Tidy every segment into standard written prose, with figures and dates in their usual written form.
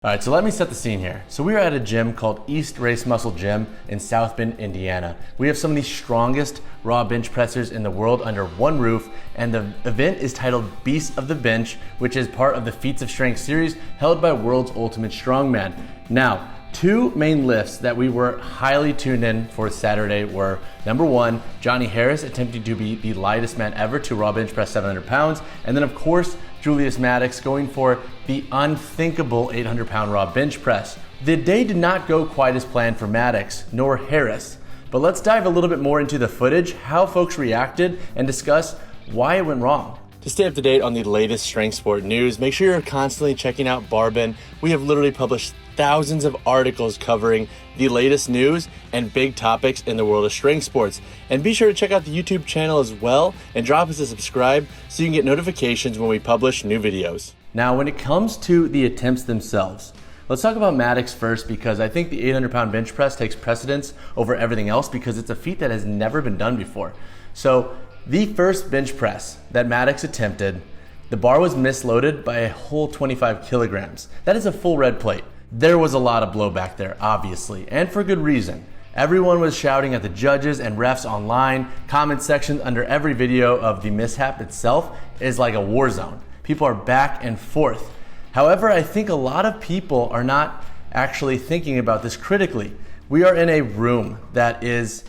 All right, so let me set the scene here. So we are at a gym called East Race Muscle Gym in South Bend, Indiana. We have some of the strongest raw bench pressers in the world under one roof, and the event is titled Beasts of the Bench, which is part of the Feats of Strength series held by World's Ultimate Strongman. Now, two main lifts that we were highly tuned in for Saturday were, number one, Johnny Harris attempting to be the lightest man ever to raw bench press 700 pounds, and then of course, Julius Maddox going for the unthinkable 800-pound raw bench press. The day did not go quite as planned for Maddox, nor Harris. But let's dive a little bit more into the footage, how folks reacted, and discuss why it went wrong. To stay up to date on the latest strength sport news, make sure you're constantly checking out BarBend. We have literally published thousands of articles covering the latest news and big topics in the world of strength sports. And be sure to check out the YouTube channel as well and drop us a subscribe so you can get notifications when we publish new videos. Now, when it comes to the attempts themselves, let's talk about Maddox first, because I think the 800-pound bench press takes precedence over everything else because it's a feat that has never been done before. So the first bench press that Maddox attempted, the bar was misloaded by a whole 25 kilograms. That is a full red plate. There was a lot of blowback there, obviously, and for good reason. Everyone was shouting at the judges and refs online. Comment sections under every video of the mishap itself is like a war zone. People are back and forth. However, I think a lot of people are not actually thinking about this critically. We are in a room that is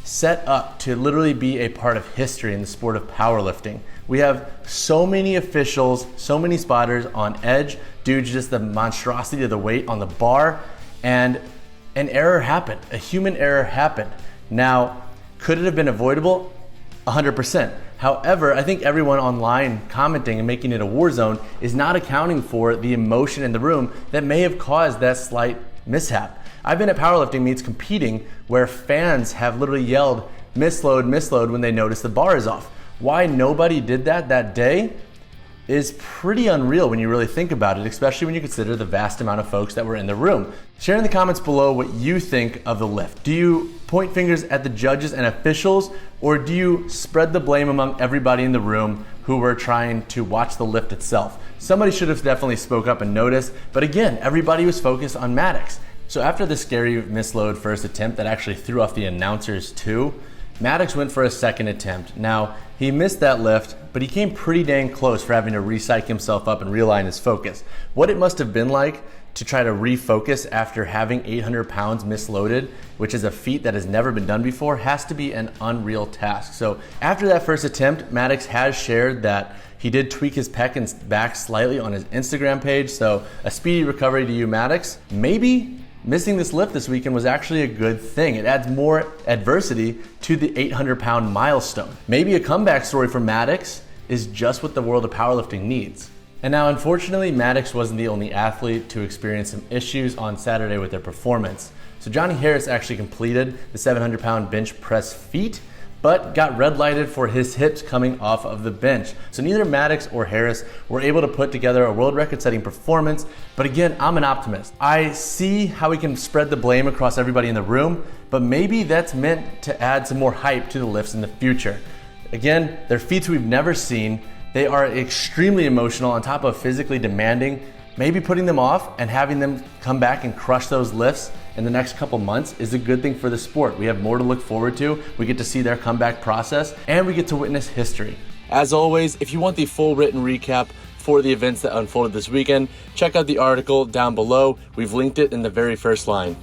set up to literally be a part of history in the sport of powerlifting. We have so many officials, so many spotters on edge due to just the monstrosity of the weight on the bar, and an error happened, a human error happened. Now, could it have been avoidable? 100%. However, I think everyone online commenting and making it a war zone is not accounting for the emotion in the room that may have caused that slight mishap. I've been at powerlifting meets competing where fans have literally yelled, misload, misload, when they notice the bar is off. Why nobody did that day is pretty unreal when you really think about it, especially when you consider the vast amount of folks that were in the room. Share in the comments below what you think of the lift. Do you point fingers at the judges and officials, or do you spread the blame among everybody in the room who were trying to watch the lift itself? Somebody should have definitely spoke up and noticed, but again, everybody was focused on Maddox. So after the scary misload first attempt that actually threw off the announcers too, Maddox went for a second attempt. Now, he missed that lift, but he came pretty dang close for having to re-psych himself up and realign his focus. What it must have been like to try to refocus after having 800 pounds misloaded, which is a feat that has never been done before, has to be an unreal task. So after that first attempt, Maddox has shared that he did tweak his pec and back slightly on his Instagram page. So a speedy recovery to you, Maddox. Maybe missing this lift this weekend was actually a good thing. It adds more adversity to the 800-pound milestone. Maybe a comeback story for Maddox is just what the world of powerlifting needs. And now, unfortunately, Maddox wasn't the only athlete to experience some issues on Saturday with their performance. So Johnny Harris actually completed the 700-pound bench press feat, but got red lighted for his hips coming off of the bench. So neither Maddox or Harris were able to put together a world record setting performance, but again, I'm an optimist. I see how we can spread the blame across everybody in the room, but maybe that's meant to add some more hype to the lifts in the future. Again, they're feats we've never seen. They are extremely emotional on top of physically demanding. Maybe putting them off and having them come back and crush those lifts in the next couple months is a good thing for the sport. We have more to look forward to. We get to see their comeback process, and we get to witness history. As always, if you want the full written recap for the events that unfolded this weekend, check out the article down below. We've linked it in the very first line.